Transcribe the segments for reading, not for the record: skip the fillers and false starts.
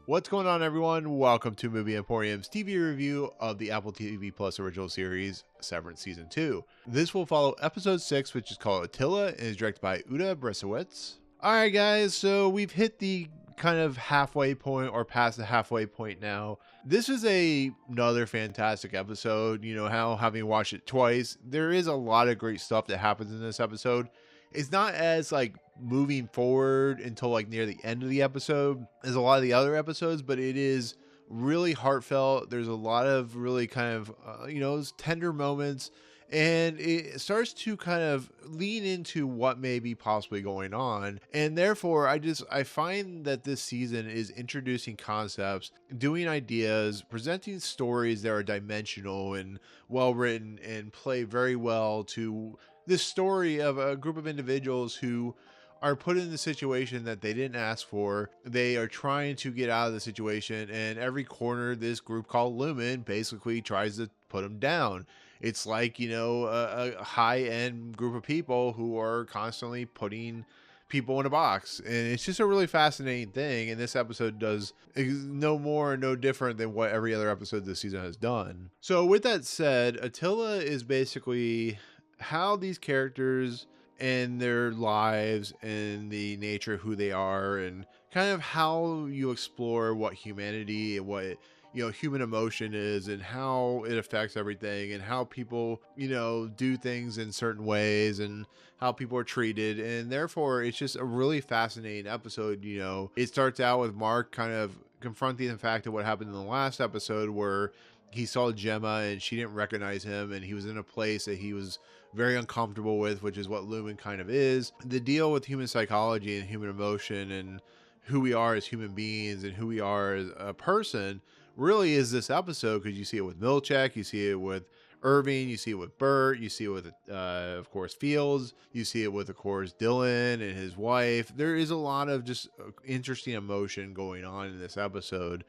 What's going on, everyone? Welcome to Movie Emporium's TV review of the Apple TV Plus original series, Severance Season 2. This will follow Episode 6, which is called Attila, and is directed by Briesewitz. Alright guys, so we've hit the kind of halfway point, or past the halfway point now. This is another fantastic episode. You know how, having watched it twice, there is a lot of great stuff that happens in this episode. It's not as moving forward until near the end of the episode as a lot of the other episodes, but it is really heartfelt. There's a lot of really kind of those tender moments, and it starts to kind of lean into what may be possibly going on. And therefore I find that this season is introducing concepts, doing ideas, presenting stories that are dimensional and well written and play very well to this story of a group of individuals who are put in the situation that they didn't ask for. They are trying to get out of the situation, and every corner this group called Lumen basically tries to put them down. It's a high-end group of people who are constantly putting people in a box, and it's just a really fascinating thing, and this episode does no more, no different than what every other episode this season has done. So with that said, Attila is basically how these characters and their lives and the nature of who they are, and kind of how you explore what humanity and what human emotion is, and how it affects everything, and how people do things in certain ways, and how people are treated. And therefore it's just a really fascinating episode. It starts out with Mark kind of confronting the fact of what happened in the last episode, where he saw Gemma and she didn't recognize him, and he was in a place that he was very uncomfortable with, which is what Lumen kind of is. The deal with human psychology and human emotion and who we are as human beings and who we are as a person really is this episode, because you see it with Milchek, you see it with Irving, you see it with Bert, you see it with of course Fields, you see it with of course Dylan and his wife. There is a lot of just interesting emotion going on in this episode,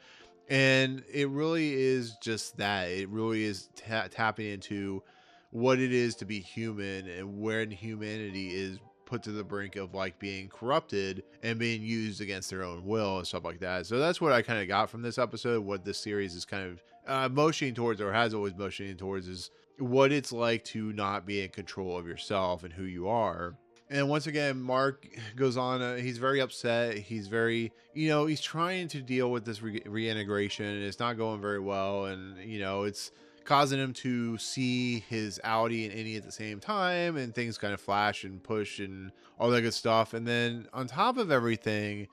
and it really is just that. It really is tapping into what it is to be human, and when humanity is put to the brink of being corrupted and being used against their own will and stuff like that. So that's what I kind of got from this episode. What this series is kind of motioning towards, or has always motioning towards, is what it's like to not be in control of yourself and who you are. And once again, Mark goes on, he's very upset. He's very, he's trying to deal with this reintegration, and it's not going very well. And, it's causing him to see his Audi and Innie at the same time, and things kind of flash and push and all that good stuff. And then on top of everything,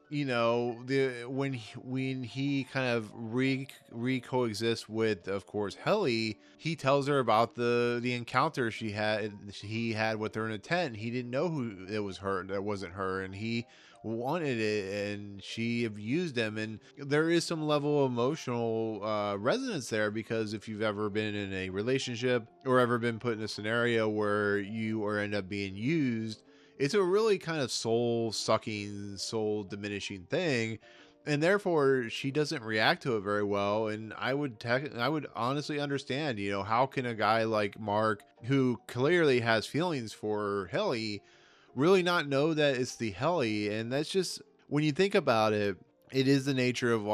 when he kind of coexists with, of course, Helly, he tells her about the encounter he had with her in a tent. He didn't know who it was, her that wasn't her, and he wanted it, and she abused him. And there is some level of emotional resonance there, because if you've ever been in a relationship or ever been put in a scenario where you or end up being used, it's a really kind of soul-sucking, soul-diminishing thing, and therefore she doesn't react to it very well. And I would honestly understand, how can a guy like Mark, who clearly has feelings for Helly, really not know that it's the Helly? And that's just, when you think about it, it is the nature of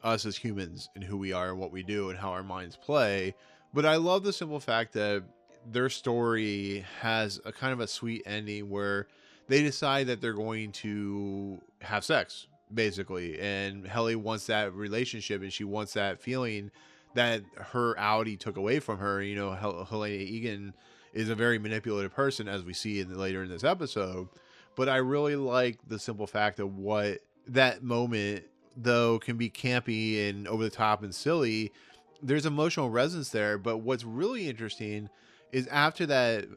us as humans and who we are and what we do and how our minds play. But I love the simple fact that their story has a kind of a sweet ending, where they decide that they're going to have sex, basically. And Helly wants that relationship, and she wants that feeling that her Audi took away from her. Helena Egan is a very manipulative person, as we see later in this episode. But I really like the simple fact of what that moment, though can be campy and over the top and silly, there's emotional resonance there. But what's really interesting is after that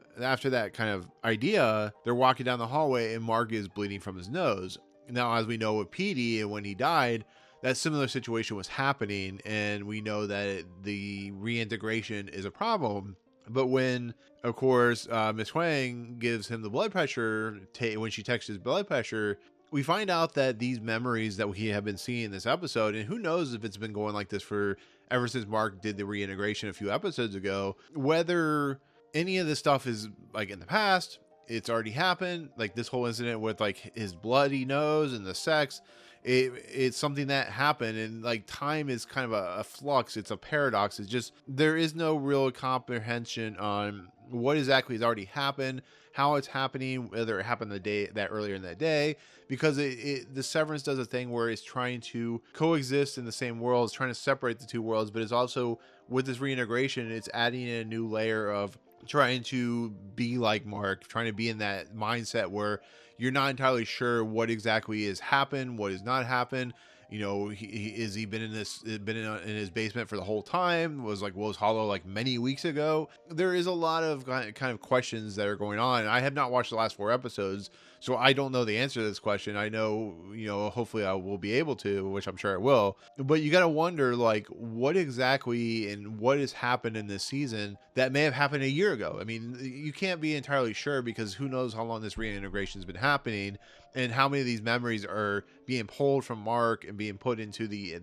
kind of idea, they're walking down the hallway, and Mark is bleeding from his nose. Now, as we know with Petey, and when he died, that similar situation was happening, and we know that the reintegration is a problem. But when, of course, Miss Huang gives him the blood pressure, when she texts his blood pressure, we find out that these memories that we have been seeing in this episode, and who knows if it's been going like this for ever since Mark did the reintegration a few episodes ago, whether any of this stuff is in the past, it's already happened. This whole incident with his bloody nose and the sex, it's something that happened, and like time is kind of a flux. It's a paradox. It's just there is no real comprehension on what exactly has already happened, how it's happening, whether it happened the day that earlier in that day, because the Severance does a thing where it's trying to coexist in the same world, it's trying to separate the two worlds, but it's also, with this reintegration, it's adding in a new layer of trying to be like Mark, trying to be in that mindset where you're not entirely sure what exactly has happened, what has not happened. You know, he been in his basement for the whole time? Was Hollow like many weeks ago? There is a lot of kind of questions that are going on. I have not watched the last 4 episodes, so I don't know the answer to this question. I know, hopefully I will be able to, which I'm sure I will. But you got to wonder, like, what exactly and what has happened in this season that may have happened a year ago. I mean, you can't be entirely sure, because who knows how long this reintegration has been happening, and how many of these memories are being pulled from Mark and being put into the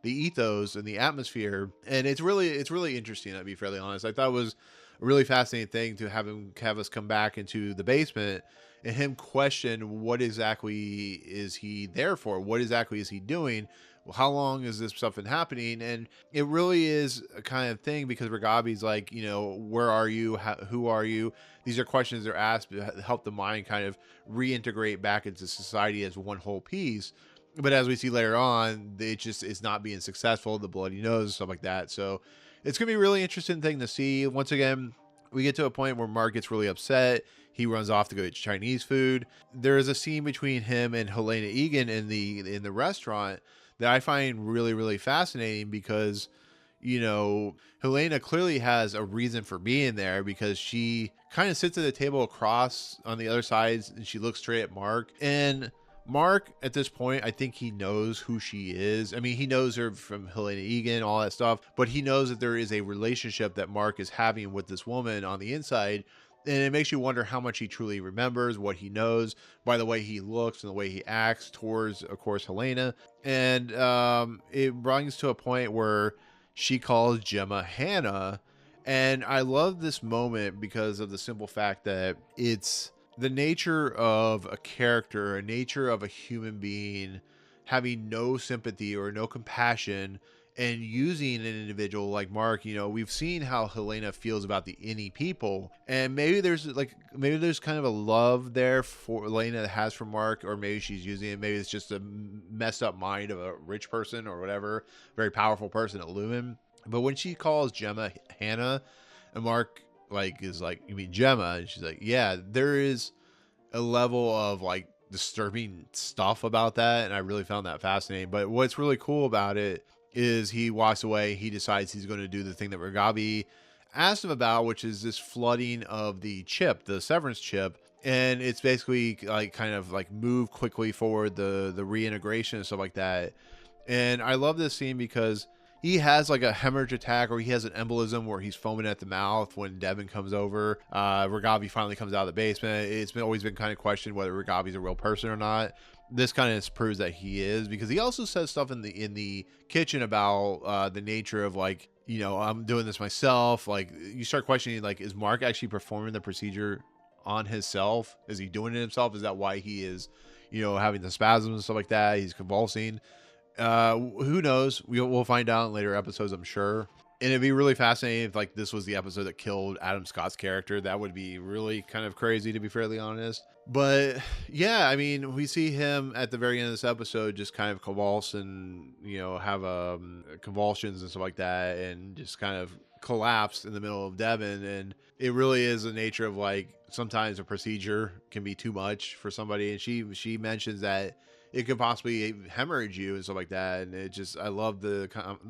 ethos and the atmosphere. And it's really interesting, to be fairly honest. I thought it was a really fascinating thing to have us come back into the basement and him question what exactly is he there for? What exactly is he doing? How long has this stuff been happening? And it really is a kind of thing, because Ragabi's like, where are you? Who are you? These are questions that are asked to help the mind kind of reintegrate back into society as one whole piece. But as we see later on, it's not being successful, the bloody nose, stuff like that. So it's going to be a really interesting thing to see. Once again, we get to a point where Mark gets really upset. He runs off to go eat Chinese food. There is a scene between him and Helena Egan in the restaurant that I find really, really fascinating, because, Helena clearly has a reason for being there, because she kind of sits at the table across on the other side and she looks straight at Mark. And Mark, at this point, I think he knows who she is. I mean, he knows her from Helena Egan, all that stuff, but he knows that there is a relationship that Mark is having with this woman on the inside. And it makes you wonder how much he truly remembers, what he knows by the way he looks and the way he acts towards, of course, Helena. And it brings to a point where she calls Gemma Hannah. And I love this moment because of the simple fact that it's the nature of a character, a nature of a human being having no sympathy or no compassion, and using an individual like Mark. We've seen how Helena feels about the any people, and maybe there's kind of a love there for Helena that has for Mark, or maybe she's using it. Maybe it's just a messed up mind of a rich person or whatever, very powerful person at Lumen. But when she calls Gemma Hannah, and Mark is like, "You mean Gemma?" And she's like, "Yeah." There is a level of like disturbing stuff about that, and I really found that fascinating. But what's really cool about it is he walks away. He decides he's going to do the thing that Ragabi asked him about, which is this flooding of the chip, the Severance chip. And it's basically like kind of like move quickly forward the reintegration and stuff like that. And I love this scene because he has like a hemorrhage attack, or he has an embolism where he's foaming at the mouth when Devin comes over. Ragabi finally comes out of the basement. It's always been kind of questioned whether Ragabi's a real person or not. This kind of proves that he is, because he also says stuff in the kitchen about the nature of like, I'm doing this myself. Like, you start questioning, like, is Mark actually performing the procedure on himself? Is he doing it himself? Is that why he is, having the spasms and stuff like that? He's convulsing. Who knows? We'll find out in later episodes, I'm sure. And it'd be really fascinating if like this was the episode that killed Adam Scott's character. That would be really kind of crazy, to be fairly honest. But yeah, I mean, we see him at the very end of this episode just kind of convulse and, have convulsions and stuff like that, and just kind of collapse in the middle of Devin. And it really is the nature of like, sometimes a procedure can be too much for somebody. And she mentions that it could possibly hemorrhage you and stuff like that. And it just, I love the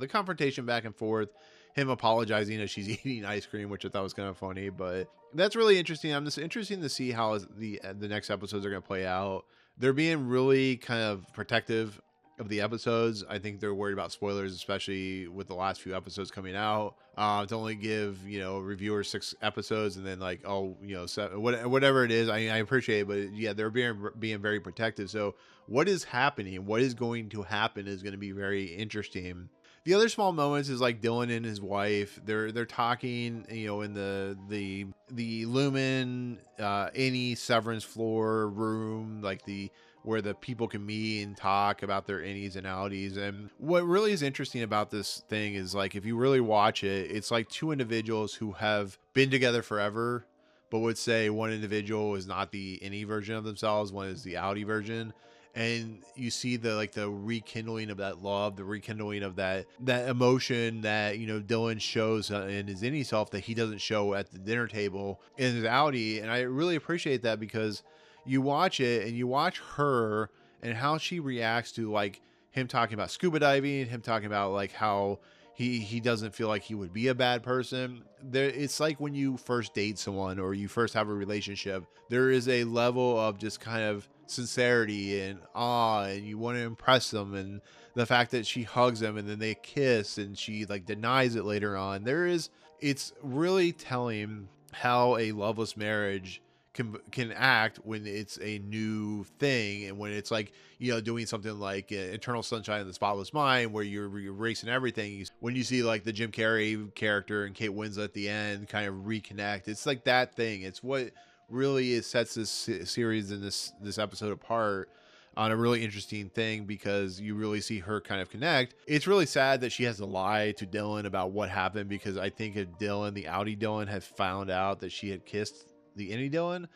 confrontation back and forth, him apologizing as she's eating ice cream, which I thought was kind of funny. But that's really interesting. I'm just interested to see how the next episodes are going to play out. They're being really kind of protective of the episodes. I think they're worried about spoilers, especially with the last few episodes coming out. To only give reviewers 6 episodes, and then like, whatever it is. I appreciate it, but yeah, they're being very protective. So what is happening, what is going to happen, is going to be very interesting. The other small moments is like Dylan and his wife. They're talking, in the Lumen any Severance floor room, like the where the people can meet and talk about their innies and outies. And what really is interesting about this thing is like if you really watch it, it's like two individuals who have been together forever, but would say one individual is not the innie version of themselves, one is the outie version. And you see the rekindling of that love, the rekindling of that emotion that Dylan shows in his innie self that he doesn't show at the dinner table in his outie. And I really appreciate that because you watch it and you watch her and how she reacts to like him talking about scuba diving, him talking about like how he doesn't feel like he would be a bad person. It's like when you first date someone or you first have a relationship, there is a level of just kind of sincerity and awe, and you want to impress them. And the fact that she hugs him and then they kiss and she like denies it later on, it's really telling how a loveless marriage can act when it's a new thing, and when it's like doing something like Eternal Sunshine of the Spotless Mind where you're erasing everything. When you see like the Jim Carrey character and Kate Winslet at the end kind of reconnect, it's like that thing. It's what really sets this series and this episode apart on a really interesting thing, because you really see her kind of connect. It's really sad that she has to lie to Dylan about what happened, because I think if Dylan, the outie Dylan, had found out that she had kissed the innie Dylan,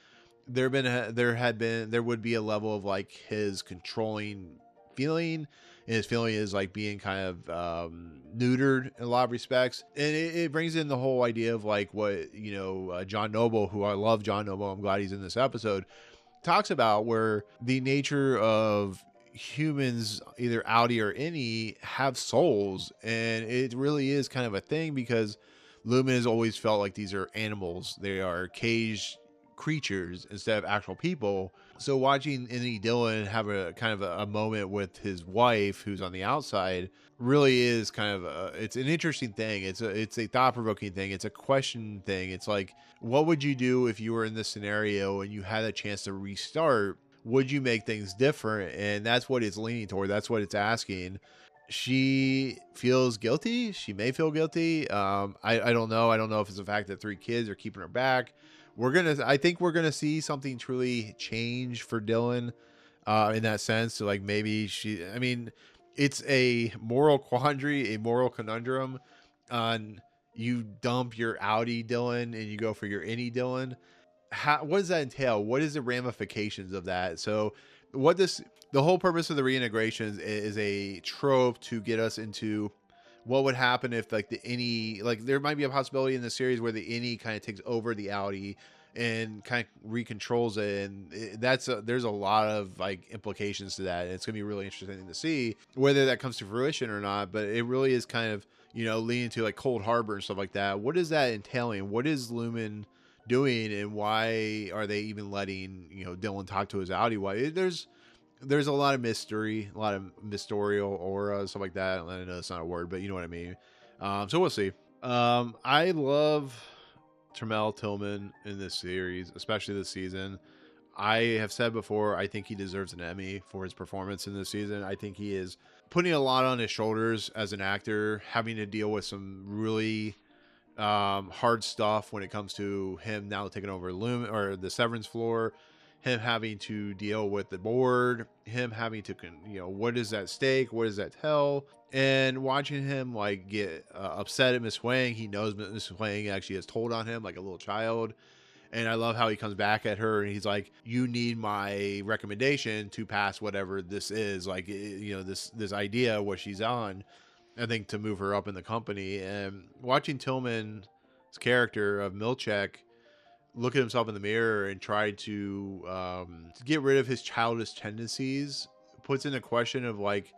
there would be a level of like his controlling feeling, and his feeling is like being kind of neutered in a lot of respects. And it brings in the whole idea of like what John Noble, who I love John Noble, I'm glad he's in this episode, talks about, where the nature of humans, either outie or innie, have souls. And it really is kind of a thing, because Lumen has always felt like these are animals. They are caged creatures instead of actual people. So watching Innie Dylan have a kind of a moment with his wife who's on the outside really is kind of it's an interesting thing. It's a thought-provoking thing. It's a question thing. It's like, what would you do if you were in this scenario and you had a chance to restart? Would you make things different? And that's what it's leaning toward. That's what it's asking. She feels guilty. She may feel guilty. I don't know. I don't know if it's the fact that 3 kids are keeping her back. I think we're gonna see something truly change for Dylan in that sense. So like maybe it's a moral quandary, a moral conundrum on you dump your outie Dylan and you go for your innie Dylan. What does that entail? What is the ramifications of that? So the whole purpose of the reintegrations is a trope to get us into what would happen if like the innie, like there might be a possibility in the series where the innie kind of takes over the outie and kind of recontrols it. And there's a lot of like implications to that. And it's going to be really interesting to see whether that comes to fruition or not. But it really is kind of, leading to like Cold Harbor and stuff like that. What is that entailing? What is Lumen doing, and why are they even letting, Dylan talk to his outie wife? There's a lot of mystery, a lot of mysterial aura, stuff like that. I know it's not a word, but you know what I mean. So we'll see. I love Tramell Tillman in this series, especially this season. I have said before, I think he deserves an Emmy for his performance in this season. I think he is putting a lot on his shoulders as an actor, having to deal with some really hard stuff when it comes to him now taking over Lumen or the Severance floor, him having to deal with the board, him having to, what is at stake? What does that tell? And watching him like get upset at Miss Wang. He knows Miss Wang actually has told on him like a little child. And I love how he comes back at her and he's like, you need my recommendation to pass whatever this is. Like, this idea, what she's on, I think, to move her up in the company. And watching Tillman's character of Milchek look at himself in the mirror and try to get rid of his childish tendencies puts into question of like,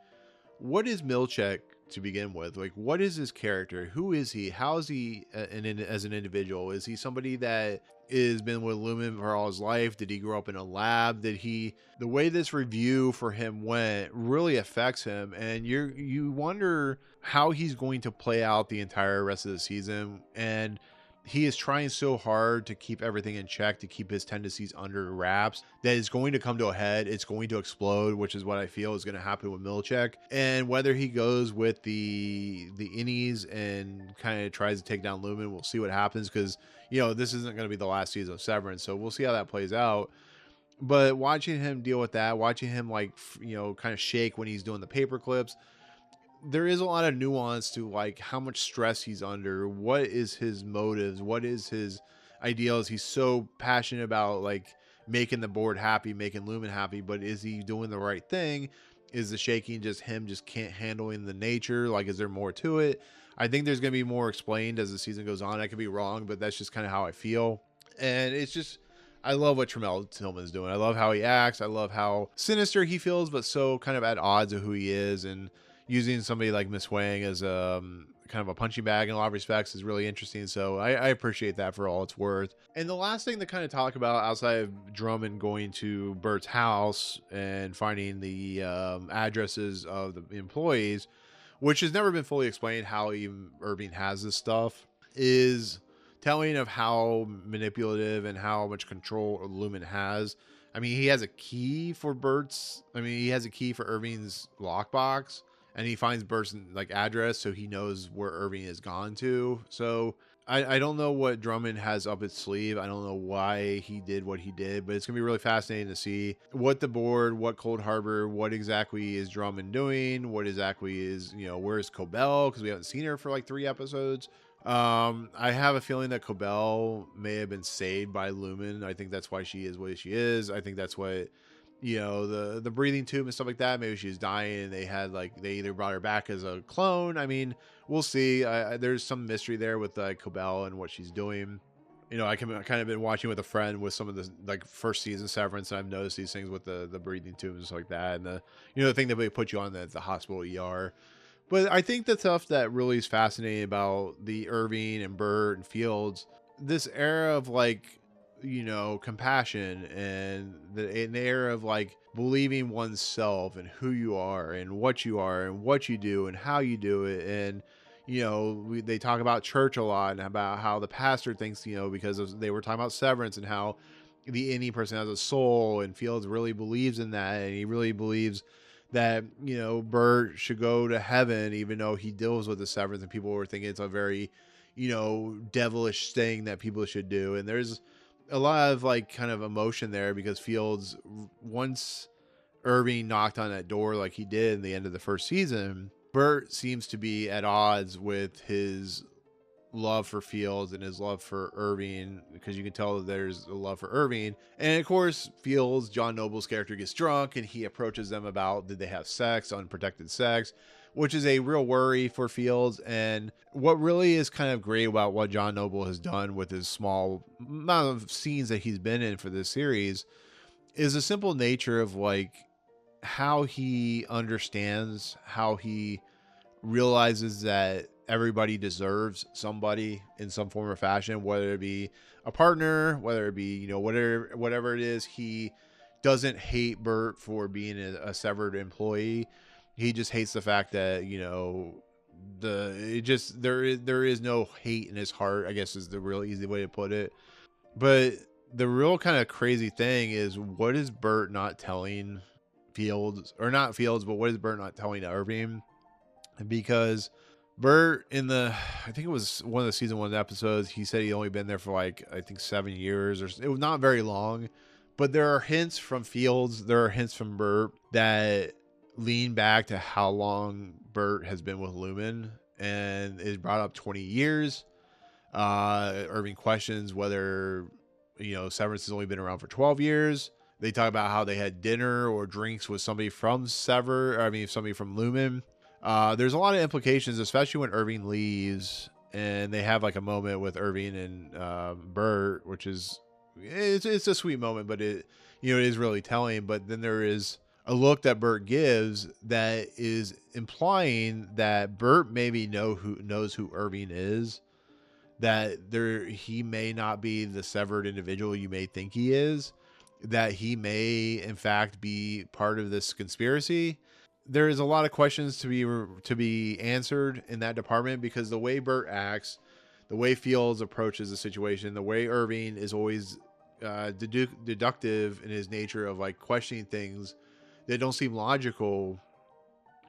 what is Milchek to begin with? Like, what is his character? Who is he? How is he as an individual? Is he somebody that has been with Lumen for all his life? Did he grow up in a lab? The way this review for him went really affects him, and you wonder how he's going to play out the entire rest of the season. And he is trying so hard to keep everything in check, to keep his tendencies under wraps, that it's going to come to a head. It's going to explode, which is what I feel is going to happen with Milchek. And whether he goes with the innies and kind of tries to take down Lumen, we'll see what happens, because, you know, this isn't going to be the last season of Severance, so we'll see how that plays out. But watching him deal with that, watching him, like, you know, kind of shake when he's doing the paper clips, there is a lot of nuance to, like, how much stress he's under, what is his motives, what is his ideals. He's so passionate about, like, making the board happy, making Lumen happy, but is he doing the right thing? Is the shaking just him just can't handling the nature? Like, is there more to it? I think there's going to be more explained as the season goes on. I could be wrong, but that's just kind of how I feel. And it's just, I love what Tramell Tillman's doing. I love how he acts. I love how sinister he feels, but so kind of at odds of who he is. And using somebody like Miss Wang as kind of a punching bag in a lot of respects is really interesting. So I appreciate that for all it's worth. And the last thing to kind of talk about, outside of Drummond going to Bert's house and finding the addresses of the employees, which has never been fully explained how even Irving has this stuff, is telling of how manipulative and how much control Lumen has. I mean, he has a key for he has a key for Irving's lockbox, and he finds Bert's, like, address, so he knows where Irving has gone to. So I don't know what Drummond has up his sleeve. I don't know why he did what he did, but it's gonna be really fascinating to see what the board, what Cold Harbor, what exactly is Drummond doing, what exactly is, you know, where's Cobell, because we haven't seen her for like 3 episodes. I have a feeling that Cobell may have been saved by Lumen. I think that's why she is what she is. I think that's what, you know, the breathing tube and stuff like that. Maybe she was dying and they either brought her back as a clone. I mean, we'll see. There's some mystery there with Cobell and what she's doing. You know, I kind of been watching with a friend with some of the, like, first season Severance, and I've noticed these things with the breathing tubes and stuff like that, and the thing that they put you on the hospital ER. But I think the stuff that really is fascinating about the Irving and Bert and Fields, this era of, like, you know, compassion and an era of, like, believing oneself and who you are and what you do and how you do it. And, you know, they talk about church a lot and about how the pastor thinks, you know, because they were talking about Severance and how any person has a soul, and Fields really believes in that. And he really believes that, you know, Bert should go to heaven, even though he deals with the Severance, and people were thinking it's a very, you know, devilish thing that people should do. And there's a lot of, like, kind of emotion there, because Fields, once Irving knocked on that door like he did in the end of the first season, Bert seems to be at odds with his love for Fields and his love for Irving, because you can tell that there's a love for Irving. And of course, Fields, John Noble's character, gets drunk and he approaches them about, did they have sex, unprotected sex, which is a real worry for Fields. And what really is kind of great about what John Noble has done with his small amount of scenes that he's been in for this series is the simple nature of, like, how he understands, how he realizes that everybody deserves somebody in some form or fashion, whether it be a partner, whether it be, you know, whatever it is. He doesn't hate Bert for being a severed employee. He just hates the fact that, you know, there is no hate in his heart, I guess, is the real easy way to put it. But the real kind of crazy thing is, what is Bert not telling Fields, or not Fields, but what is Bert not telling Irving? Because Bert, I think it was one of the season 1 episodes, he said he'd only been there for, like, I think 7 years, or it was not very long. But there are hints from Fields, there are hints from Bert that lean back to how long Bert has been with Lumen, and is brought up 20 years. Irving questions whether, you know, Severance has only been around for 12 years. They talk about how they had dinner or drinks with somebody from somebody from Lumen. There's a lot of implications, especially when Irving leaves and they have, like, a moment with Irving and Bert, which is, it's a sweet moment, but it is really telling. But then there is a look that Bert gives that is implying that Bert maybe knows who Irving is, that he may not be the severed individual you may think he is, that he may in fact be part of this conspiracy. There is a lot of questions to be answered in that department, because the way Bert acts, the way Fields approaches the situation, the way Irving is always deductive in his nature of like questioning things that don't seem logical,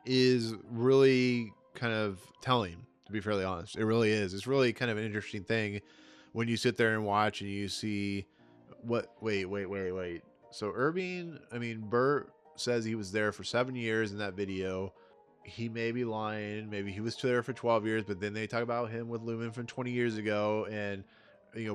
is really kind of telling, to be fairly honest. It really is. It's really kind of an interesting thing when you sit there and watch and you see wait. So Bert says he was there for 7 years in that video. He may be lying. Maybe he was there for 12 years, but then they talk about him with Lumen from 20 years ago. And,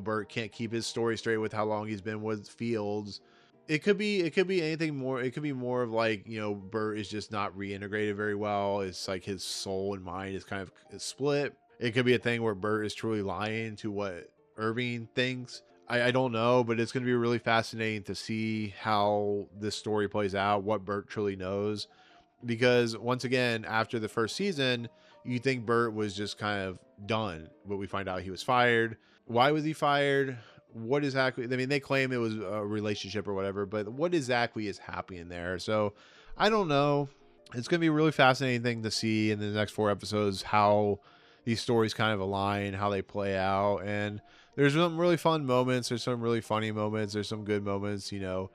Bert can't keep his story straight with how long he's been with Fields. It could be anything more. It could be more of like, Bert is just not reintegrated very well. It's like his soul and mind is kind of split. It could be a thing where Bert is truly lying to what Irving thinks. I don't know, but it's going to be really fascinating to see how this story plays out, what Bert truly knows. Because once again, after the first season, you think Bert was just kind of done, but we find out he was fired. Why was he fired? What exactly? I mean, they claim it was a relationship or whatever, but what exactly is happening there? So I don't know. It's going to be a really fascinating thing to see in the next 4 episodes how these stories kind of align, how they play out. And there's some really fun moments. There's some really funny moments. There's some good moments. It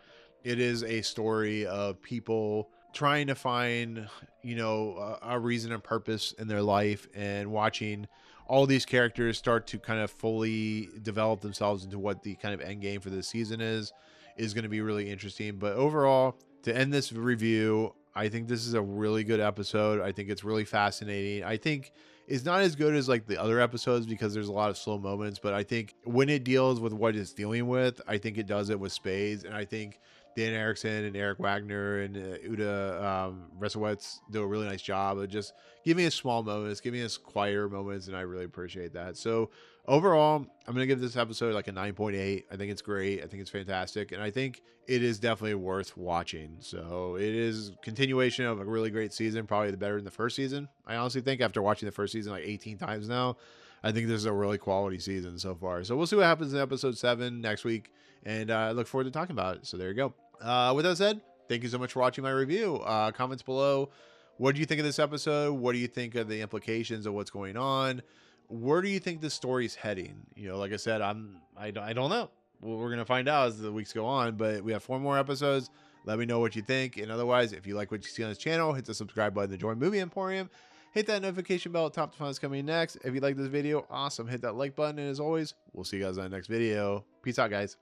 is a story of people trying to find, a reason and purpose in their life, and watching all these characters start to kind of fully develop themselves into what the kind of end game for this season is going to be really interesting. But overall, to end this review, I think this is a really good episode. I think it's really fascinating. I think it's not as good as like the other episodes because there's a lot of slow moments, but I think when it deals with what it's dealing with, I think it does it with spades. And I think Dan Erickson and Eric Wagner and Uda Briesewitz do a really nice job of just giving us small moments, giving us quieter moments, and I really appreciate that. So overall, I'm going to give this episode like a 9.8. I think it's great. I think it's fantastic, and I think it is definitely worth watching. So it is continuation of a really great season, probably the better than the first season. I honestly think after watching the first season like 18 times now, I think this is a really quality season so far. So we'll see what happens in episode 7 next week, and I look forward to talking about it. So there you go. With that said, thank you so much for watching my review. Comments below. What do you think of this episode? What do you think of the implications of what's going on? Where do you think the story's heading? Like I said, I don't know. Well, we're going to find out as the weeks go on, but we have 4 more episodes. Let me know what you think. And otherwise, if you like what you see on this channel, hit the subscribe button to join Movie Emporium. Hit that notification bell, top to find what's coming next. If you like this video, awesome. Hit that like button. And as always, we'll see you guys on the next video. Peace out, guys.